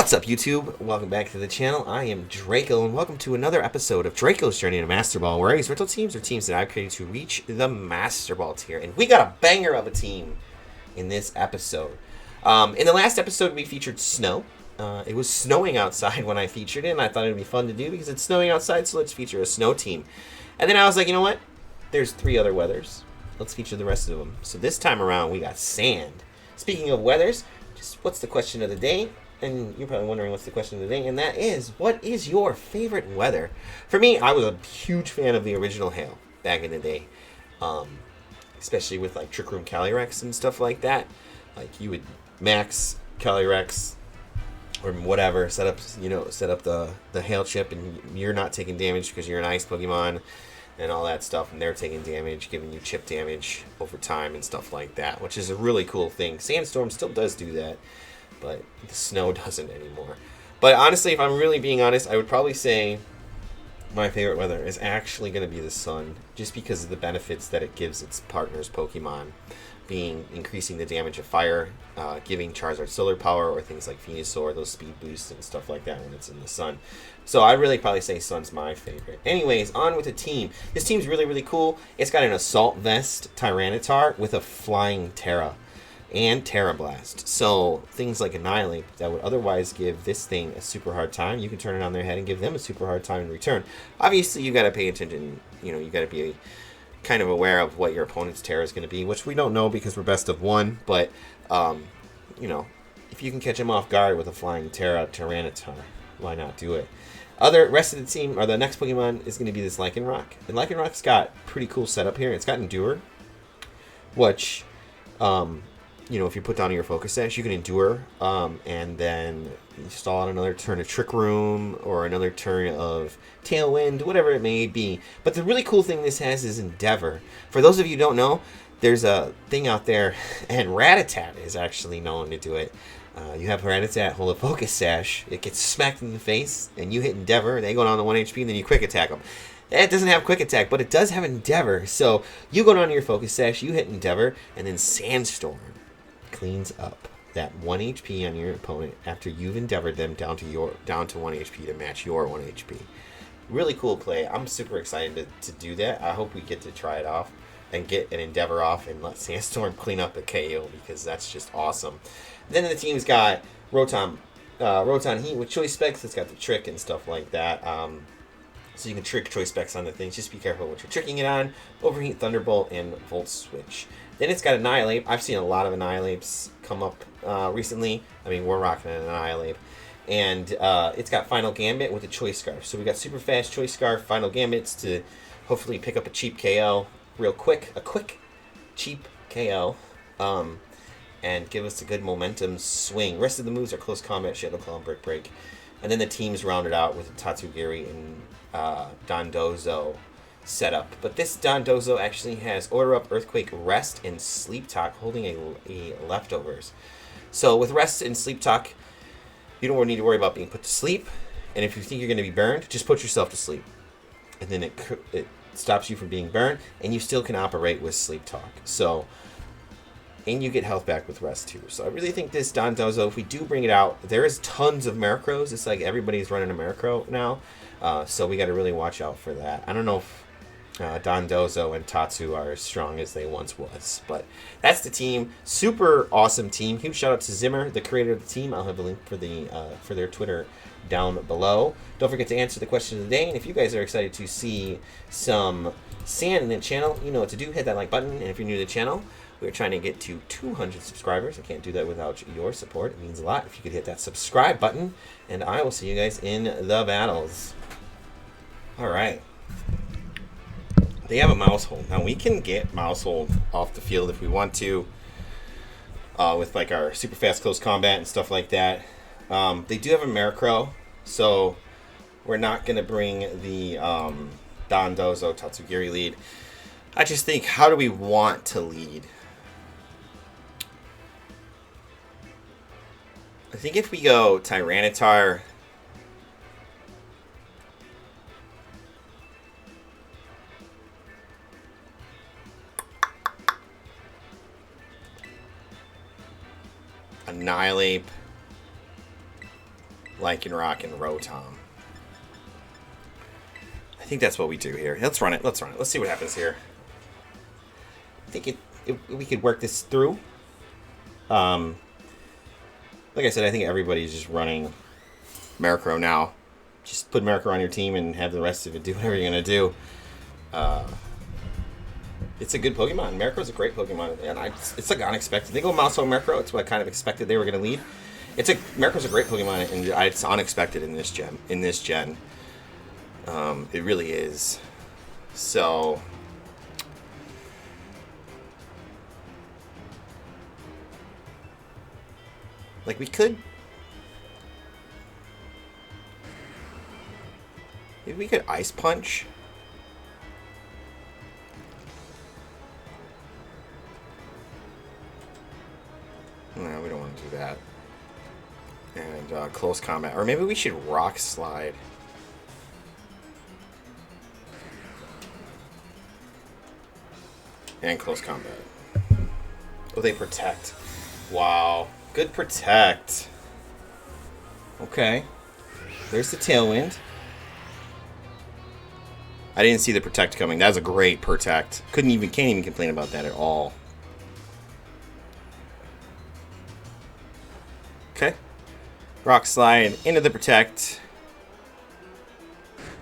What's up, YouTube? Welcome back to the channel. I am Draco, and welcome to another episode of Draco's Journey to Master Ball, where I use rental teams or teams that I've created to reach the Master Ball tier. And we got a banger of a team in this episode. In the last episode, we featured snow. It was snowing outside when I featured it, and I thought it would be fun to do because it's snowing outside, so let's feature a snow team. And then I was like, you know what? There's 3 other weathers. Let's feature the rest of them. So this time around, we got sand. Speaking of weathers, just what's the question of the day? And you're probably wondering what's the question of the day, and that is, what is your favorite weather? For me, I was a huge fan of the original Hail back in the day, especially with like Trick Room Calyrex and stuff like that. Like you would max Calyrex or whatever, set up the Hail chip, and you're not taking damage because you're an ice Pokemon and all that stuff, and they're taking damage, giving you chip damage over time and stuff like that, which is a really cool thing. Sandstorm still does do that, but the snow doesn't anymore. But honestly, if I'm really being honest, I would probably say my favorite weather is actually going to be the sun, just because of the benefits that it gives its partners Pokemon, being increasing the damage of fire, giving Charizard solar power, or things like Venusaur, those speed boosts and stuff like that when it's in the sun. So I'd really probably say sun's my favorite. Anyways, on with the team. This team's really, really cool. It's got an Assault Vest Tyranitar with a Flying Terra and Terra Blast. So things like Annihilate that would otherwise give this thing a super hard time, you can turn it on their head and give them a super hard time in return. Obviously, you got to pay attention. You got to be kind of aware of what your opponent's Terra is going to be, which we don't know because we're best of 1. But if you can catch him off guard with a Flying Terra Tyranitar, why not do it? Rest of the team, or the next Pokemon, is going to be this Lycanroc. And Lycanroc's got pretty cool setup here. It's got Endure, which if you put down your Focus Sash, you can Endure, and then you stall out another turn of Trick Room, or another turn of Tailwind, whatever it may be. But the really cool thing this has is Endeavor. For those of you who don't know, there's a thing out there, and Rattata is actually known to do it. You have Rattata hold a Focus Sash, it gets smacked in the face, and you hit Endeavor, they go down to 1 HP, and then you Quick Attack them. It doesn't have Quick Attack, but it does have Endeavor. So you go down to your Focus Sash, you hit Endeavor, and then Sandstorm cleans up that 1 HP on your opponent after you've endeavored them down to 1 HP to match your 1 HP. Really cool play. I'm super excited to do that. I hope we get to try it off and get an Endeavor off and let Sandstorm clean up a KO, because that's just awesome. Then the team's got Rotom Heat with Choice Specs. It's got the trick and stuff like that. So you can trick Choice Specs on the things. Just be careful what you're tricking it on. Overheat, Thunderbolt, and Volt Switch. Then it's got Annihilate. I've seen a lot of Annihilates come up recently. I mean, we're rocking an Annihilate. And it's got Final Gambit with a Choice Scarf. So we got super fast Choice Scarf, Final Gambits to hopefully pick up a cheap KO real quick. A quick, cheap KO. And give us a good momentum swing. Rest of the moves are Close Combat, Shadow Claw, and Brick Break. And then the team's rounded out with Tatsugiri and Dondozo setup. But this Dondozo actually has Order Up, Earthquake, Rest, and Sleep Talk, holding a Leftovers. So with Rest and Sleep Talk, you don't need to worry about being put to sleep. And if you think you're going to be burned, just put yourself to sleep. And then it stops you from being burned, and you still can operate with Sleep Talk. So, and you get health back with Rest too. So I really think this Dondozo, if we do bring it out, there is tons of Murkrows. It's like everybody's running a Murkrow now. So we got to really watch out for that. I don't know if Dondozo and Tatsu are as strong as they once was, but that's the team. Super awesome team. Huge shout out to Zimmer, the creator of the team. I'll have a link for their Twitter down below. Don't forget to answer the question of the day, and if you guys are excited to see some sand in the channel, you know what to do. Hit that like button, and if you're new to the channel, we're trying to get to 200 subscribers. I can't do that without your support. It means a lot if you could hit that subscribe button, and I will see you guys in the battles. All right. They have a Mousehold. Now, we can get Mousehold off the field if we want to, with like our super fast close combat and stuff like that. They do have a Murkrow, so we're not going to bring the Dondozo Tatsugiri lead. I just think, how do we want to lead? I think if we go Tyranitar, Annihilate, Lycanroc and Rotom. I think that's what we do here. Let's run it. Let's run it. Let's see what happens here. I think we could work this through. Like I said, I think everybody's just running Murkrow now. Just put Murkrow on your team and have the rest of it do whatever you're going to do. It's a good Pokemon. Murkrow's a great Pokemon. And it's like unexpected. They go Mousehold Murkrow. It's what I kind of expected they were going to lead. Murkrow's a great Pokemon, and it's unexpected in this gen. It really is. So... like, we could... maybe we could Ice Punch. No, we don't want to do that. And Close Combat. Or maybe we should Rock Slide. And Close Combat. Oh, they Protect. Wow. Good Protect. Okay. There's the Tailwind. I didn't see the Protect coming. That was a great Protect. Can't even complain about that at all. Okay. Rock Slide into the Protect.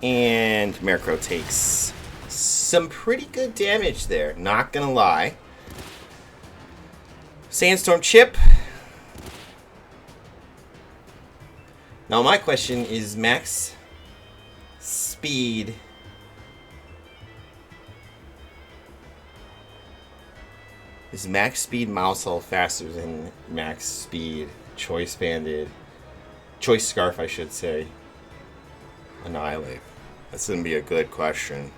And Murkrow takes some pretty good damage there. Not gonna lie. Sandstorm Chip. Now my question is max speed. Is max speed Mousehold faster than max speed Choice Banded? Choice Scarf, I should say. Annihilate. That's going to be a good question.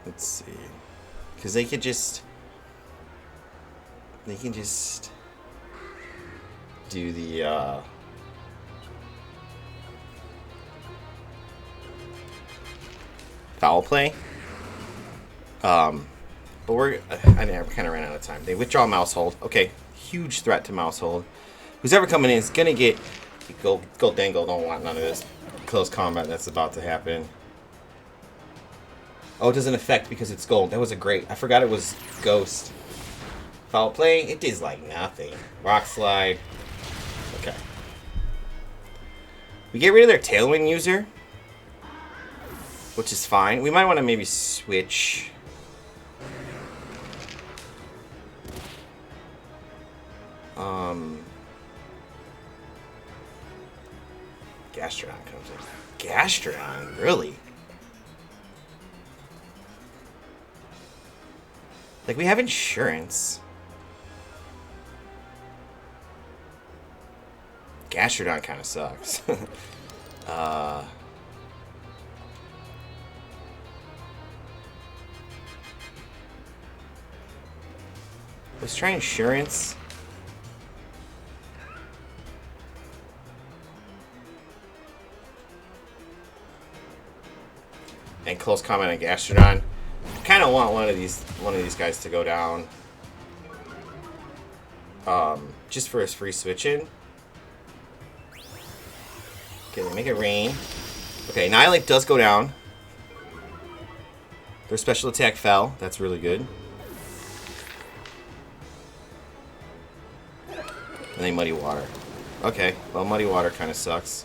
Let's see. Because they can just do the Foul Play. But we're kind of ran out of time. They withdraw Mousehold. Okay, huge threat to Mousehold. Who's ever coming in is gonna get Gold Dangle. Don't want none of this close combat that's about to happen. Oh, it doesn't affect because it's gold. That was a great. I forgot it was Ghost. Foul Play. It does like nothing. Rock Slide. Okay. We get rid of their Tailwind user, which is fine. We might want to maybe switch. Gastrodon comes in. Gastrodon, really? Like, we have insurance. Gastrodon kind of sucks. Let's try insurance. And close comment on Gastrodon. Kind of want one of these guys to go down. Just for his free switch in. Okay, they make it rain. Okay, Annihilate does go down. Their special attack fell. That's really good. And they Muddy Water. Okay, well, Muddy Water kind of sucks.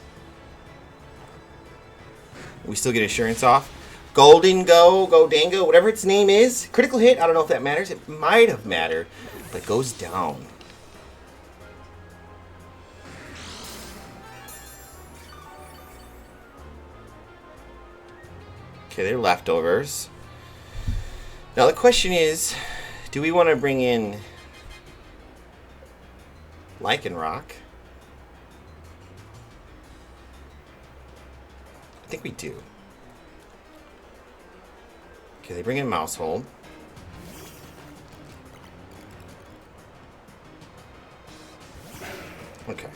We still get insurance off. Goldango, whatever its name is. Critical hit, I don't know if that matters. It might have mattered, but it goes down. Okay, they're leftovers. Now the question is, do we want to bring in Lycanroc? I think we do. Okay, they bring in Mousehold. Okay.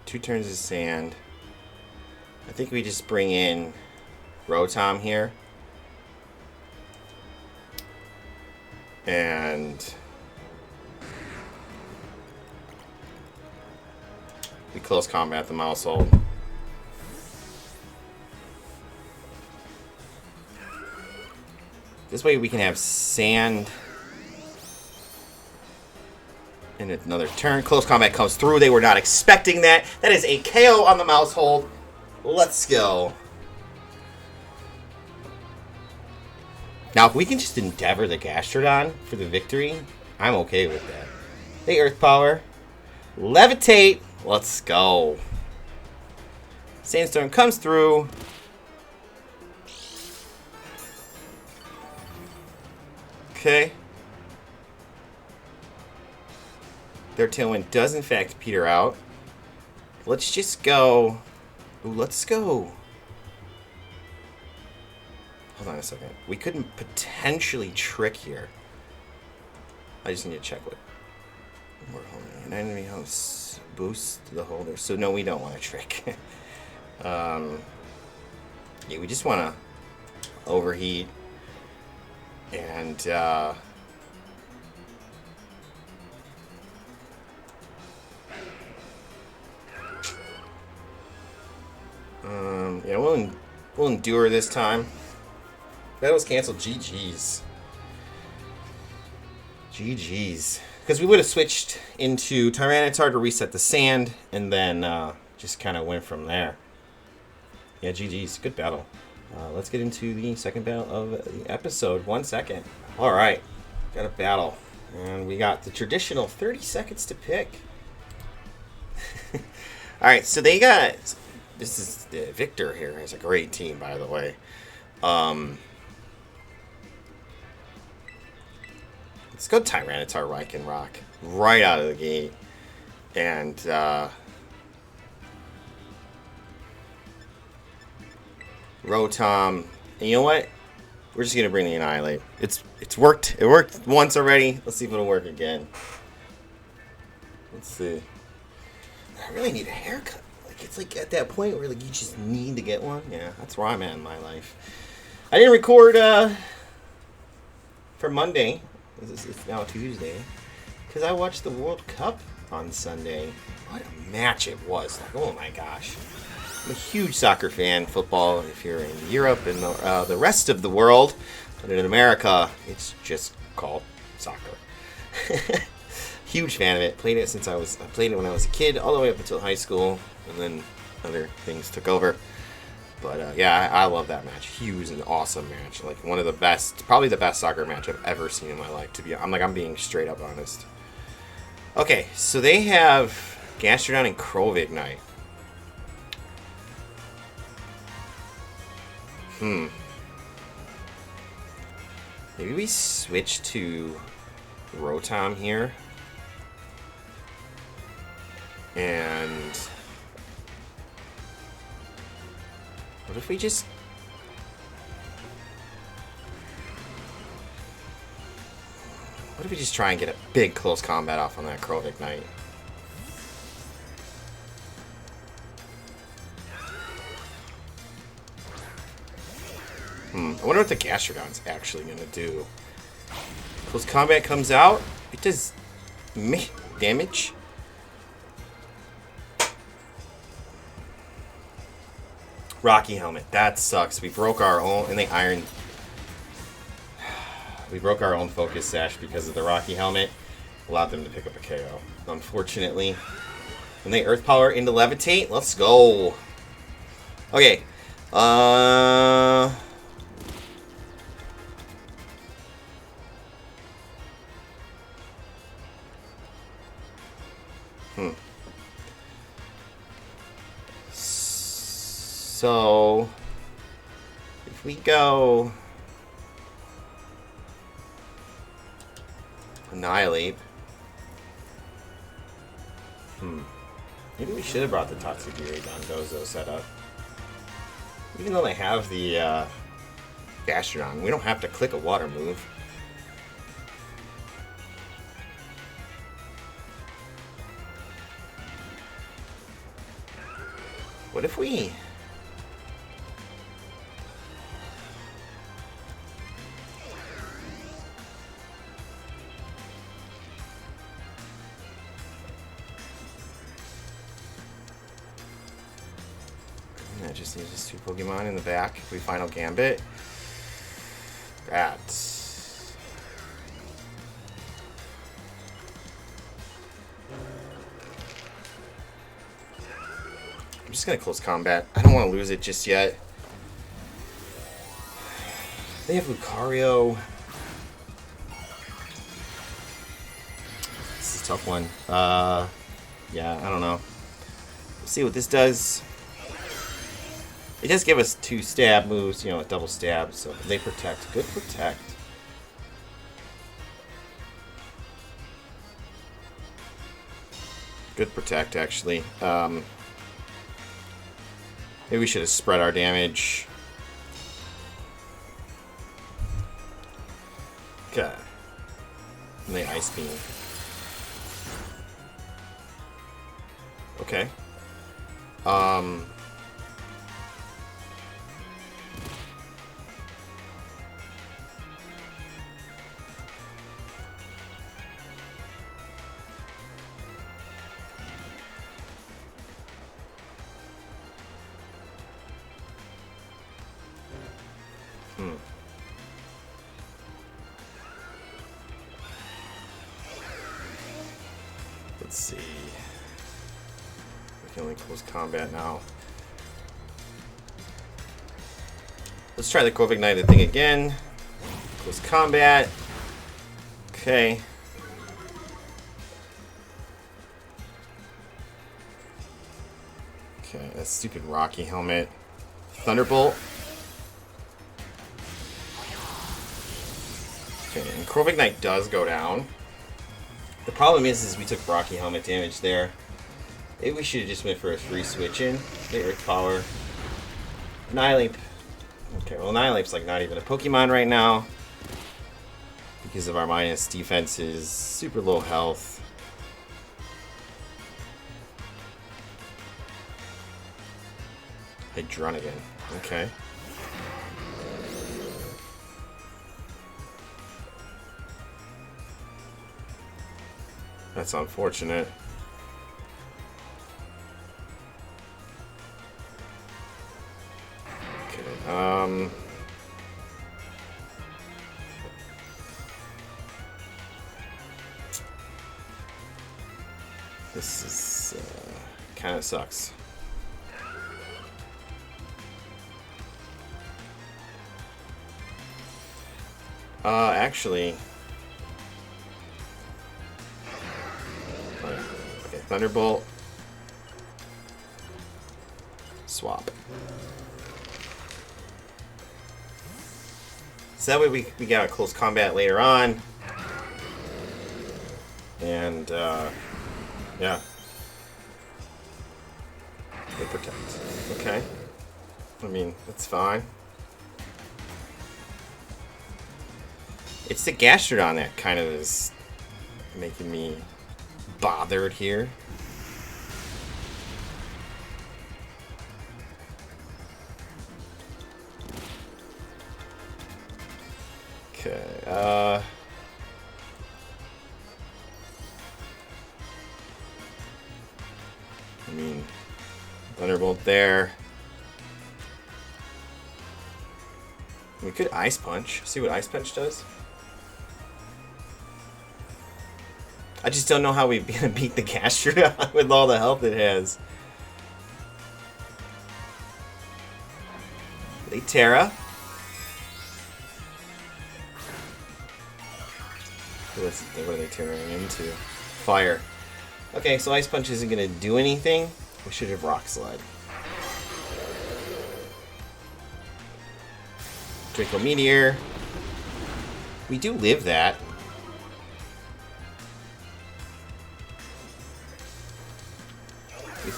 Two turns of sand. I think we just bring in Rotom here. And we close combat the Mousehold. This way we can have Sand. And another turn. Close combat comes through. They were not expecting that. That is a KO on the Mousehold. Let's go. Now, if we can just endeavor the Gastrodon for the victory, I'm okay with that. They Earth Power. Levitate. Let's go. Sandstorm comes through. Okay. Their Tailwind does, in fact, peter out. Let's just go. Ooh, let's go. Hold on a second. We couldn't potentially trick here. I just need to check what we're holding. An enemy house boost the holder. So no, we don't want to trick. Yeah, we just want to overheat and yeah, we'll endure this time. That was canceled. GG's. GG's. Because we would have switched into Tyranitar to reset the sand, and then just kind of went from there. Yeah, GG's. Good battle. Let's get into the second battle of the episode. 1 second. Alright. Got a battle. And we got the traditional 30 seconds to pick. Alright, so they got... This is Victor here. Has a great team, by the way. Let's go Tyranitar, Lycanroc right out of the gate. And Rotom. And you know what? We're just gonna bring the Annihilate. It's worked. It worked once already. Let's see if it'll work again. Let's see. I really need a haircut. Like it's like at that point where like you just need to get one. Yeah, that's where I'm at in my life. I didn't record for Monday. It's now Tuesday, because I watched the World Cup on Sunday. What a match it was! Like, oh my gosh, I'm a huge soccer fan. Football, if you're in Europe and the rest of the world, but in America, it's just called soccer. Huge fan of it. Played it since I played it when I was a kid, all the way up until high school, and then other things took over. But yeah, I love that match. Huge and awesome match. Like one of the best, probably the best soccer match I've ever seen in my life. I'm being straight up honest. Okay, so they have Gastrodon and Crovignite. Maybe we switch to Rotom here. And what if we just... What if we just try and get a big close combat off on that Crovignite? I wonder what the Gastrodon's actually going to do. Close combat comes out. It does damage. Rocky Helmet. That sucks. We broke our own, and they ironed. We broke our own Focus Sash because of the Rocky Helmet. Allowed them to pick up a KO, unfortunately. And they Earth Power into Levitate. Let's go. Okay. So, if we go Annihilate, maybe we should have brought the Toxicity Dondozo setup. Even though they have the Gastrodon, we don't have to click a water move. What if we... That just leaves us 2 Pokemon in the back if we final Gambit. That. I'm just going to close combat. I don't want to lose it just yet. They have Lucario. This is a tough one. Yeah, I don't know. We'll see what this does. It does give us 2 stab moves, you know, a double stab, so they protect. Good protect. Good protect, actually. Maybe we should have spread our damage. Okay. And they Ice Beam. Okay. Let's see. We can only close combat now. Let's try the Kovignited thing again. Close combat. Okay. Okay, that stupid Rocky helmet. Thunderbolt. Okay, and Krovignite does go down. The problem is we took Rocky helmet damage there. Maybe we should have just went for a free switch in. The Earth Power. Annihilape. Okay, well Annihilape's like not even a Pokemon right now. Because of our minus defenses. Super low health. Hydronigan. Okay. That's unfortunate. Okay, this is kind of sucks. Actually, okay, Thunderbolt, swap. So that way we got a close combat later on, and yeah, they protect. Okay, I mean that's fine. It's the Gastrodon that kind of is making me bothered here. Okay, I mean, Thunderbolt there. We could Ice Punch. See what Ice Punch does. I just don't know how we're gonna beat the Gastrodon with all the health it has. They Terra. What are they tearing into? Fire. Okay, so Ice Punch isn't gonna do anything. We should have Rock Slide. Draco Meteor. We do live that.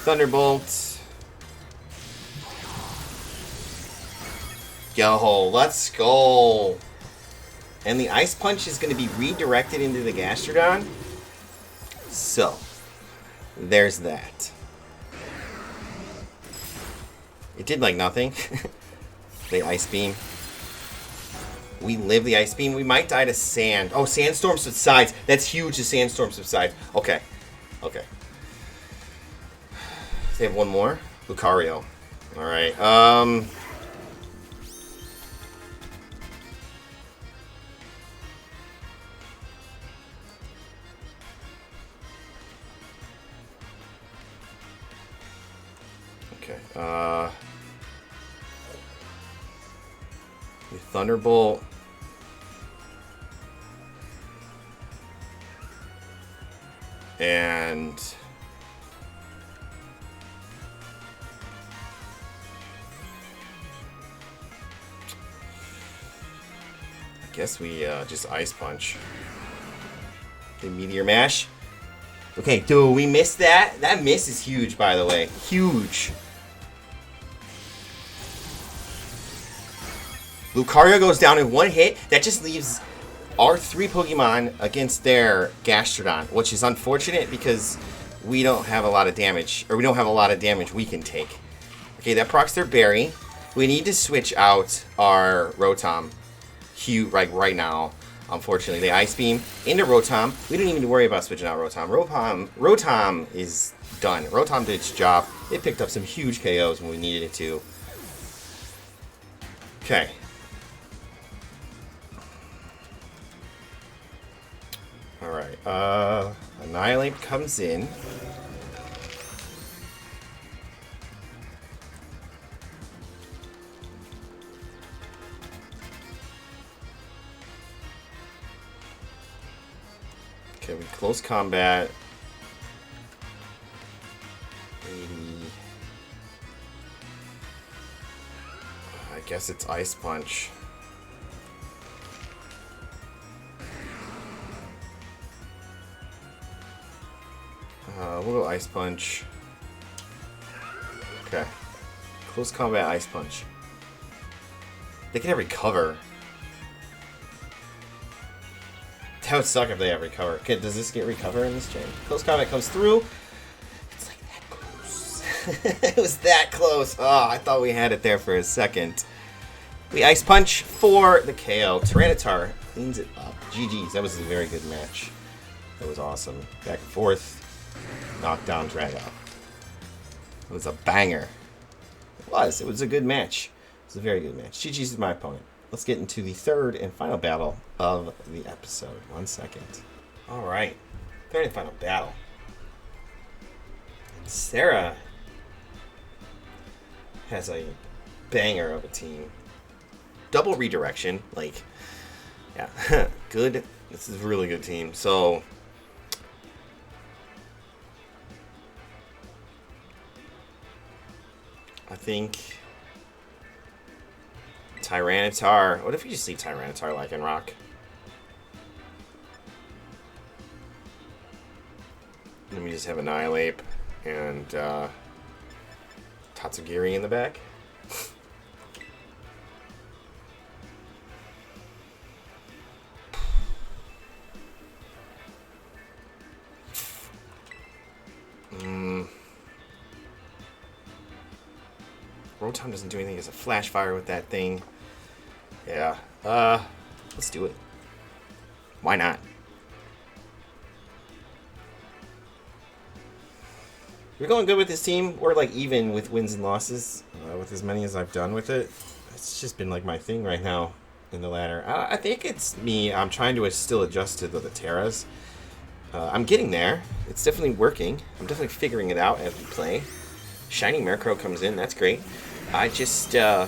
Thunderbolt. Yo, let's go. And the Ice Punch is going to be redirected into the Gastrodon. So, there's that. It did like nothing. They Ice Beam. We live the Ice Beam. We might die to Sand. Oh, Sandstorm subsides. That's huge, the Sandstorm subsides. Okay. Okay. They have one more. Lucario. Alright, okay, the Thunderbolt. And I guess we just Ice Punch. The Meteor Mash. Okay, dude, we missed that. That miss is huge, by the way. Huge. Lucario goes down in one hit. That just leaves our 3 Pokemon against their Gastrodon, which is unfortunate because we don't have a lot of damage, or we don't have a lot of damage we can take. Okay, that procs their Berry. We need to switch out our Rotom like right now. Unfortunately, they Ice Beam into Rotom. We don't even need to worry about switching out Rotom. Rotom is done. Rotom did its job. It picked up some huge KOs when we needed it to. Okay. Alright, Annihilate comes in. Okay, we close combat. 80. I guess it's Ice Punch. We'll go Ice Punch. Okay. Close combat Ice Punch. They can have recover. That would suck if they have recover. Okay, does this get recover in this chain? Close combat comes through. It's like that close. It was that close. Oh, I thought we had it there for a second. We Ice Punch for the KO. Tyranitar cleans it up. GG's. That was a very good match. That was awesome. Back and forth. Knockdown, drag out. It was a banger. It was a good match. It was a very good match. GG's is my opponent. Let's get into the third and final battle of the episode. 1 second. Alright. Third and final battle. And Sarah has a banger of a team. Double redirection. Like, yeah. Good. This is a really good team. So, I think Tyranitar. What if you just see Tyranitar Lycanroc? Let me just have Annihilate and Tatsugiri in the back. Rotom doesn't do anything as a Flash Fire with that thing. Yeah. Let's do it. Why not? We're going good with this team. We're like even with wins and losses. With as many as I've done with it. It's just been like my thing right now in the ladder. I think it's me. I'm trying to still adjust to the Terras. I'm getting there. It's definitely working. I'm definitely figuring it out as we play. Shiny Murkrow comes in. That's great. I just, yeah.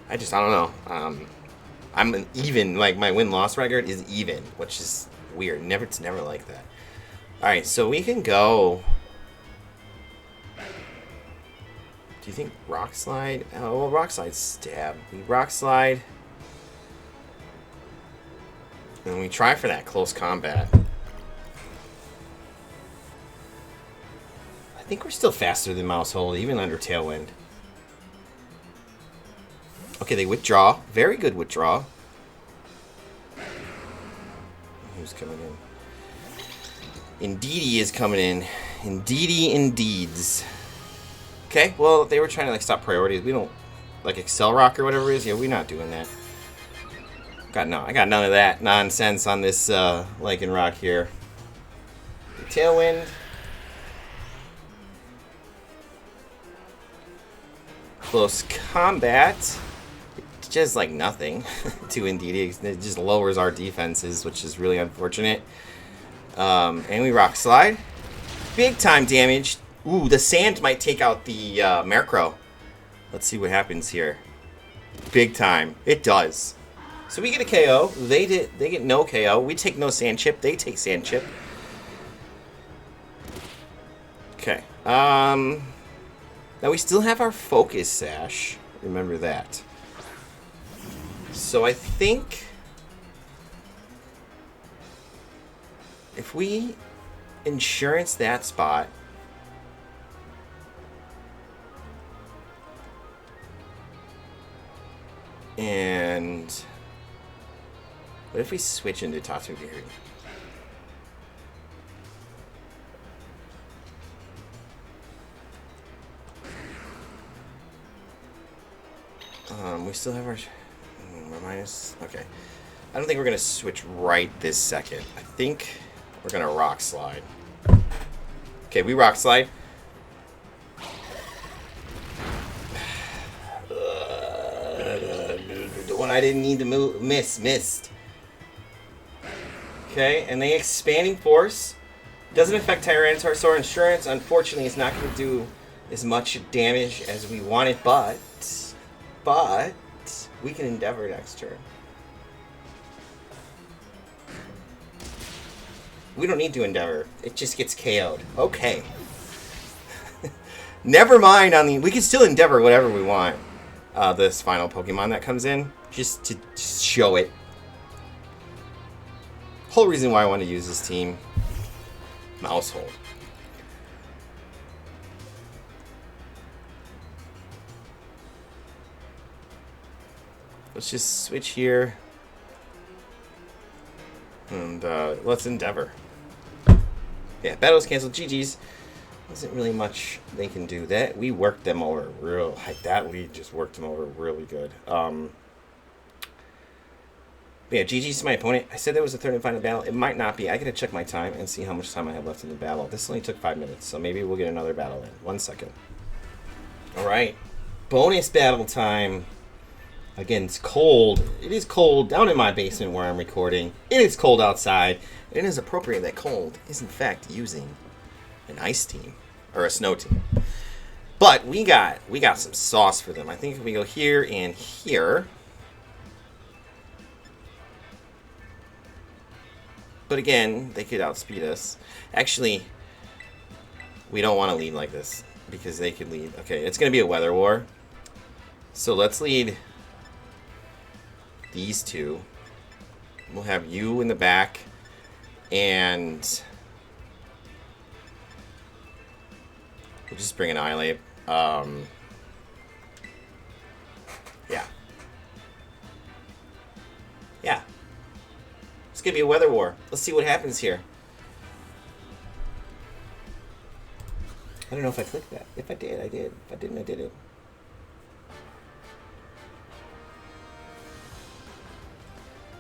I don't know. I'm an even, like, my win-loss record is even, which is weird. It's never like that. Alright, so we can go. Do you think Rock Slide? Oh, well, Rock Slide stab. We Rock Slide. And we try for that close combat. I think we're still faster than Mousehold, even under Tailwind. Okay, they withdraw. Very good withdraw. Who's coming in? Indeedy is coming in. Indeedy indeeds. Okay, well, they were trying to, like, stop priorities. We don't, like, Excel Rock or whatever it is. Yeah, we're not doing that. I got none of that nonsense on this Lycanroc here. Tailwind. Close combat. It does like nothing to Indeedee. It just lowers our defenses, which is really unfortunate. And we rock slide. Big time damage. Ooh, the sand might take out the Murkrow. Let's see what happens here. Big time. It does. So we get a KO. They get no KO. We take no sand chip. They take sand chip. Okay. Now we still have our focus sash. Remember that. So I think if we insurance that spot, and what if we switch into Tatsu Beard? We still have our minus. Okay, I don't think we're gonna switch right this second. I think we're gonna rock slide. Okay, we rock slide. The one I didn't need to missed. Okay, and the expanding force doesn't affect Tyranitar, so our insurance, unfortunately, is not going to do as much damage as we wanted, but we can endeavor next turn. We don't need to endeavor. It just gets KO'd. Okay. Never mind on the... We can still endeavor whatever we want. This final Pokemon that comes in. Just to show it. Whole reason why I want to use this team. Mousehold. Let's just switch here. And let's endeavor. Yeah, battle's canceled. GG's. Wasn't really much they can do. That we worked them over real. Like that lead just worked them over really good. Yeah, GG's to my opponent. I said there was a third and final battle. It might not be. I gotta check my time and see how much time I have left in the battle. This only took 5 minutes, so maybe we'll get another battle in. 1 second. Alright. Bonus battle time. Again, it's cold. It is cold down in my basement where I'm recording. It is cold outside. It is appropriate that cold is in fact using an ice team. Or a snow team. But we got some sauce for them. I think if we go here and here. But again, they could outspeed us. Actually, we don't want to lead like this. Because they could lead. Okay, it's going to be a weather war. So let's lead these two. We'll have you in the back. And we'll just bring an Iolate. Yeah. Yeah. It's going to be a weather war. Let's see what happens here. I don't know if I clicked that. If I did, I did. If I didn't, I did it.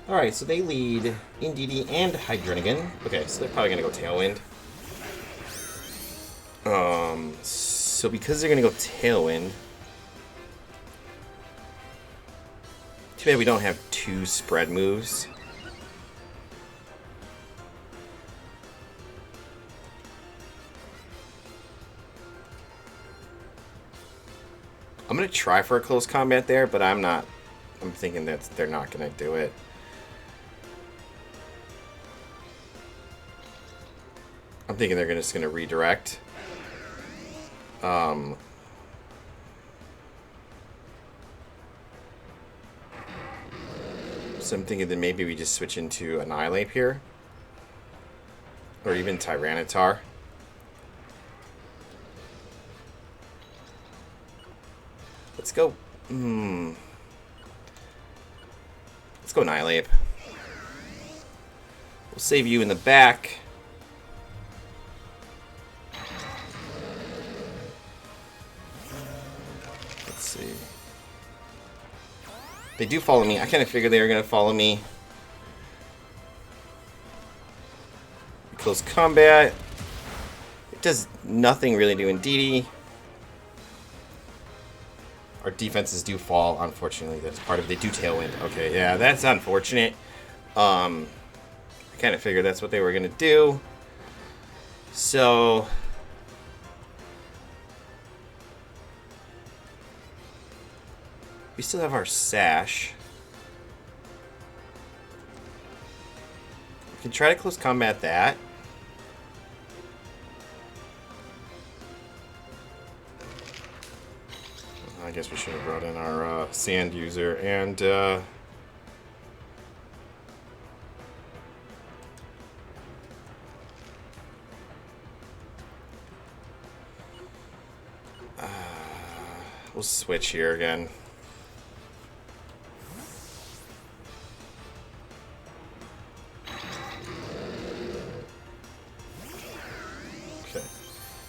Alright, so they lead Indeedee and Hydreigon. Okay, so they're probably going to go Tailwind. So because they're going to go Tailwind... Too bad we don't have 2 spread moves. I'm going to try for a close combat there, but I'm not. I'm thinking that they're not going to do it. I'm thinking they're just going to redirect. So I'm thinking that maybe we just switch into Annihilate here. Or even Tyranitar. Let's go. Let's go Annihilate. We'll save you in the back. Let's see. They do follow me. I kind of figured they were going to follow me. Close combat. It does nothing really to Indeedee. Our defenses do fall, unfortunately. That's part of it. They do tailwind. Okay, yeah, that's unfortunate. I kind of figured that's what they were going to do. So... we still have our Sash. We can try to close combat that. I guess we should have brought in our Sand User and... we'll switch here again. Okay.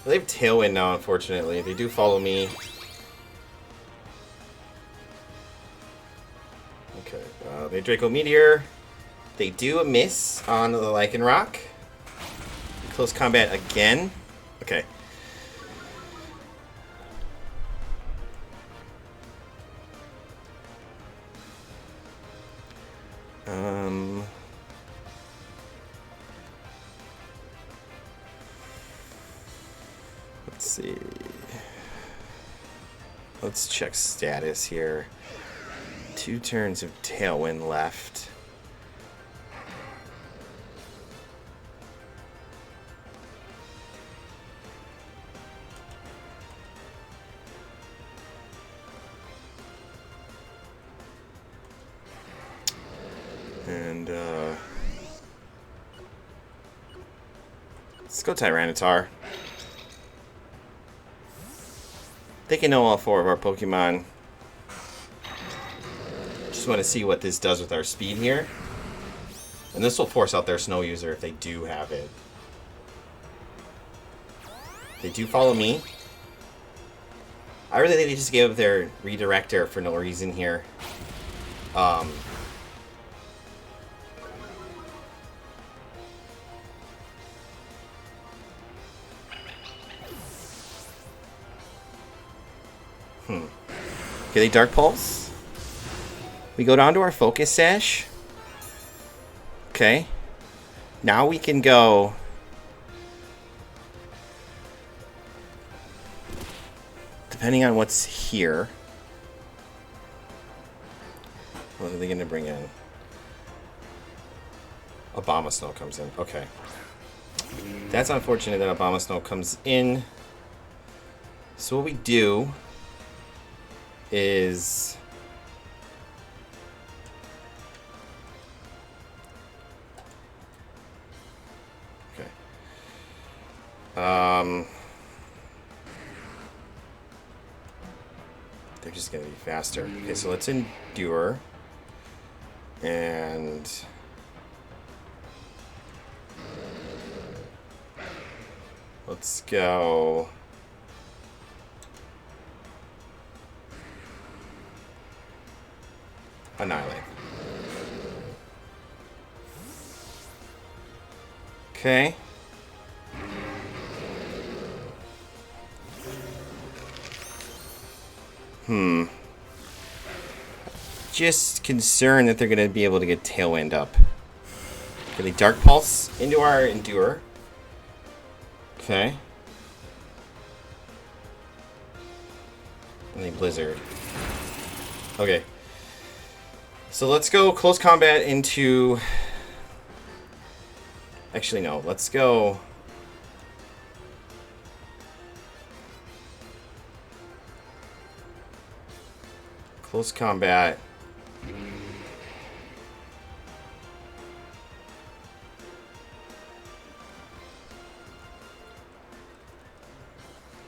They have Tailwind now, unfortunately. They do follow me. Okay. They Draco Meteor. They do a miss on the Lycanroc. Close combat again. Okay. Let's see. Let's check status here. 2 turns of Tailwind left. And, let's go Tyranitar. They can know all 4 of our Pokemon. Just want to see what this does with our speed here. And this will force out their Snow User if they do have it. They do follow me. I really think they just gave up their Redirector for no reason here. Okay, they Dark Pulse. We go down to our Focus Sash. Okay. Now we can go... depending on what's here. What are they going to bring in? Abomasnow comes in. Okay. That's unfortunate that Abomasnow comes in. So what we do... is okay. They're just gonna be faster. Okay, so let's endure and let's go. Annihilate. Okay. Just concerned that they're going to be able to get Tailwind up. Okay, they Dark Pulse into our Endure. Okay. And they Blizzard. Okay. So let's go close combat into... actually, no. Let's go... close combat.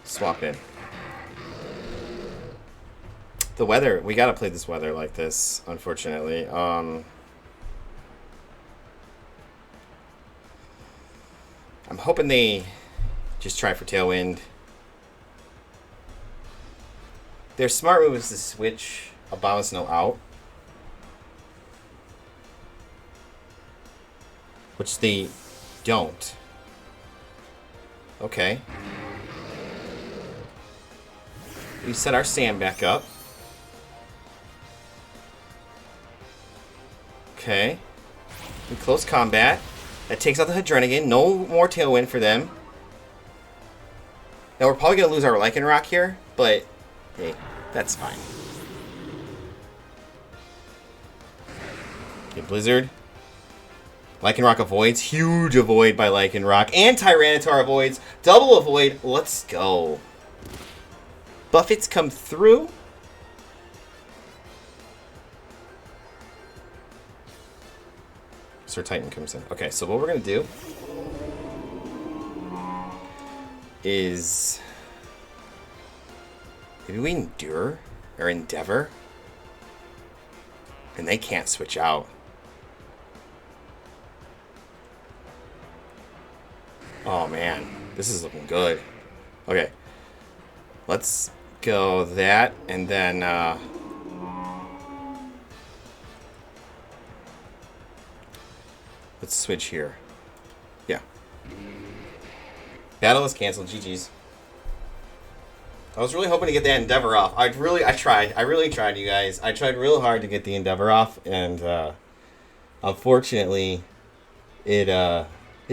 Swap in. The weather, we gotta play this weather like this, unfortunately. I'm hoping they just try for Tailwind. Their smart move is to switch Abomasnow out. Which they don't. Okay. We set our sand back up. Okay. In close combat. That takes out the Hadrenigan. No more Tailwind for them. Now we're probably going to lose our Lycanroc here, but hey, that's fine. Okay, Blizzard. Lycanroc avoids. Huge avoid by Lycanroc. And Tyranitar avoids. Double avoid. Let's go. Buffets come through. Sir Titan comes in. Okay, so what we're going to do is maybe we endure or endeavor, and they can't switch out. Oh man, this is looking good. Okay, let's go that, and then let's switch here. Yeah. Battle is canceled. GG's. I was really hoping to get that Endeavor off. I tried. I really tried, you guys. I tried real hard to get the Endeavor off, and unfortunately, it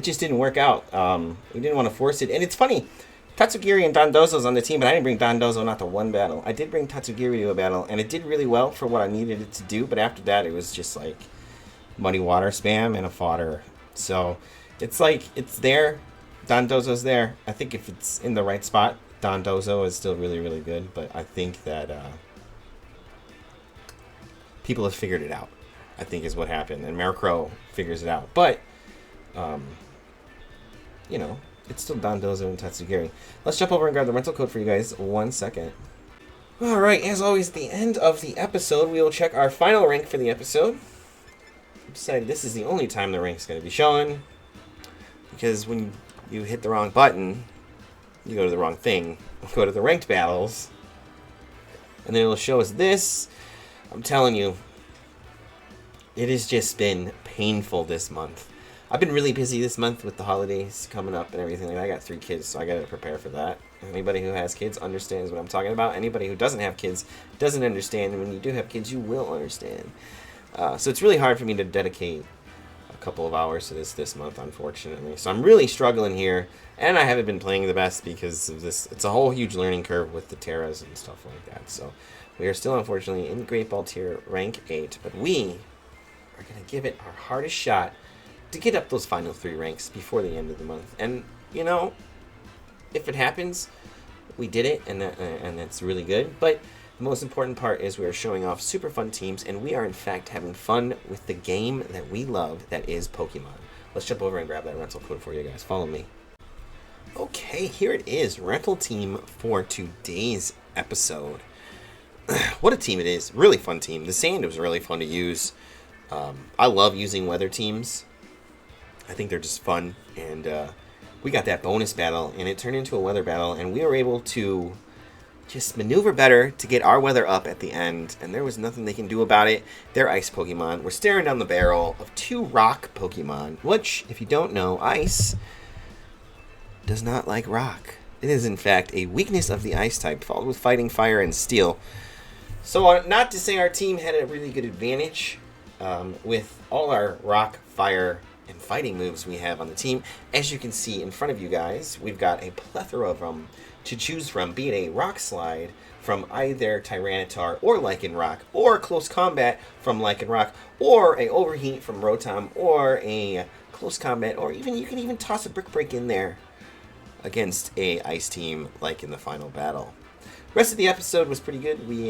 just didn't work out. We didn't want to force it, and it's funny. Tatsugiri and Dondozo's on the team, but I didn't bring Dondozo not to one battle. I did bring Tatsugiri to a battle, and it did really well for what I needed it to do, but after that, it was just like muddy water spam and a fodder. So it's like, it's there. Dondozo's there. I think if it's in the right spot, Dondozo is still really, really good, but I think that people have figured it out, I think is what happened, and Murkrow figures it out. But, you know, it's still Dondozo and Tatsugiri. Let's jump over and grab the rental code for you guys. 1 second. Alright, as always, at the end of the episode, we will check our final rank for the episode. I decided this is the only time the rank's going to be showing, because when you hit the wrong button, you go to the wrong thing. Go to the ranked battles, and then it'll show us this. I'm telling you, it has just been painful this month. I've been really busy this month with the holidays coming up and everything. I got 3 kids, so I got to prepare for that. Anybody who has kids understands what I'm talking about. Anybody who doesn't have kids doesn't understand, and when you do have kids, you will understand. So it's really hard for me to dedicate a couple of hours to this month, unfortunately. So I'm really struggling here, and I haven't been playing the best because of this. It's a whole huge learning curve with the Terras and stuff like that. So we are still, unfortunately, in Great Ball Tier rank 8, but we are going to give it our hardest shot to get up those final 3 ranks before the end of the month. And, you know, if it happens, we did it, and that's really good. But the most important part is we are showing off super fun teams, and we are, in fact, having fun with the game that we love, that is Pokemon. Let's jump over and grab that rental code for you guys. Follow me. Okay, here it is. Rental team for today's episode. What a team it is. Really fun team. The sand was really fun to use. I love using weather teams. I think they're just fun, and we got that bonus battle, and it turned into a weather battle, and we were able to just maneuver better to get our weather up at the end, and there was nothing they can do about it. They're ice Pokemon. We're staring down the barrel of 2 rock Pokemon, which, if you don't know, ice does not like rock. It is, in fact, a weakness of the ice type, followed with fighting fire and steel. So, not to say our team had a really good advantage with all our rock, fire, and fighting moves we have on the team. As you can see in front of you guys, we've got a plethora of them to choose from, be it a Rock Slide from either Tyranitar or Lycanroc, or Close Combat from Lycanroc, or a Overheat from Rotom, or a Close Combat, or even you can even toss a Brick Break in there against a Ice team like in the final battle. Rest of the episode was pretty good. We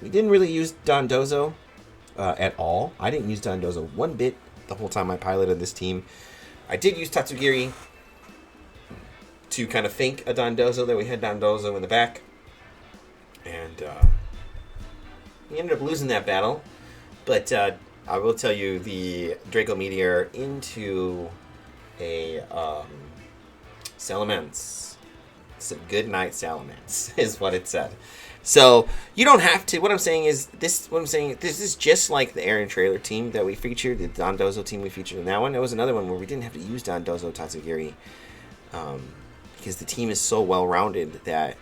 didn't really use Dondozo at all. I didn't use Dondozo one bit the whole time I piloted this team. I did use Tatsugiri to kind of fake a Dondozo, that we had Dondozo in the back. And we ended up losing that battle. But I will tell you, the Draco Meteor into a Salamence. It's a good night Salamence, is what it said. So you don't have to. What I'm saying is this. This is just like the Aaron Trailer team that we featured, the Dondozo team we featured in that one. There was another one where we didn't have to use Dondozo Tatsugiri, because the team is so well rounded that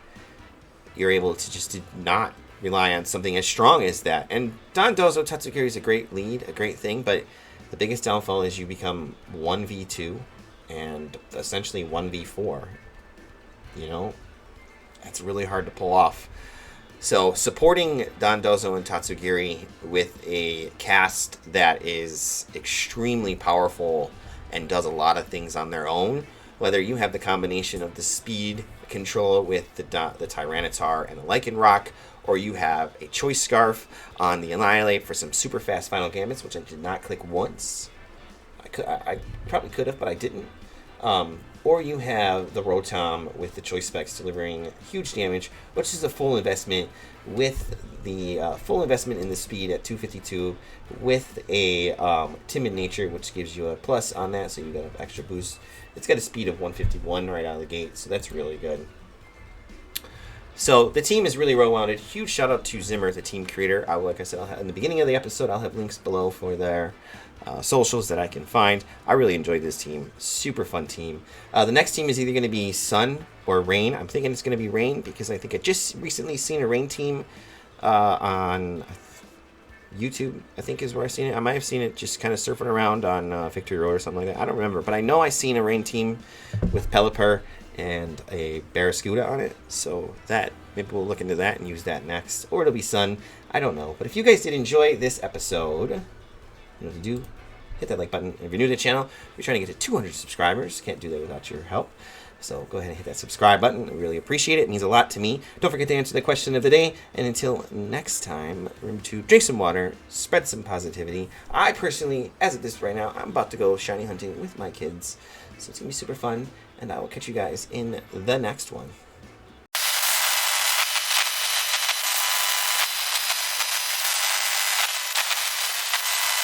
you're able to just not rely on something as strong as that. And Dondozo Tatsugiri is a great lead, a great thing, but the biggest downfall is you become 1v2 and essentially 1v4. You know, that's really hard to pull off. So supporting Dondozo and Tatsugiri with a cast that is extremely powerful and does a lot of things on their own, whether you have the combination of the speed control with the Tyranitar and the Lycanroc, or you have a Choice Scarf on the Annihilate for some super fast final gambits, which I did not click once. I probably could have, but I didn't. Or you have the Rotom with the Choice Specs delivering huge damage, which is a full investment with the full investment in the speed at 252 with a timid nature, which gives you a plus on that, so you got an extra boost. It's got a speed of 151 right out of the gate, so that's really good. So the team is really well-rounded. Huge shout-out to Zimmer, the team creator. Like I said, in the beginning of the episode, I'll have links below for their socials that I can find. I really enjoyed this team. Super fun team. The next team is either going to be Sun or Rain. I'm thinking it's going to be Rain because I think I just recently seen a Rain team on YouTube, I think is where I've seen it. I might have seen it just kind of surfing around on Victory Road or something like that. I don't remember. But I know I seen a Rain team with Pelipper and a Barraskewda on it. So that, maybe we'll look into that and use that next. Or it'll be Sun. I don't know. But if you guys did enjoy this episode, you know what to do. Hit that like button. If you're new to the channel, we're trying to get to 200 subscribers. Can't do that without your help. So go ahead and hit that subscribe button. I really appreciate it. It means a lot to me. Don't forget to answer the question of the day. And until next time, remember to drink some water, spread some positivity. I personally, as of this right now, I'm about to go shiny hunting with my kids. So it's going to be super fun. And I will catch you guys in the next one.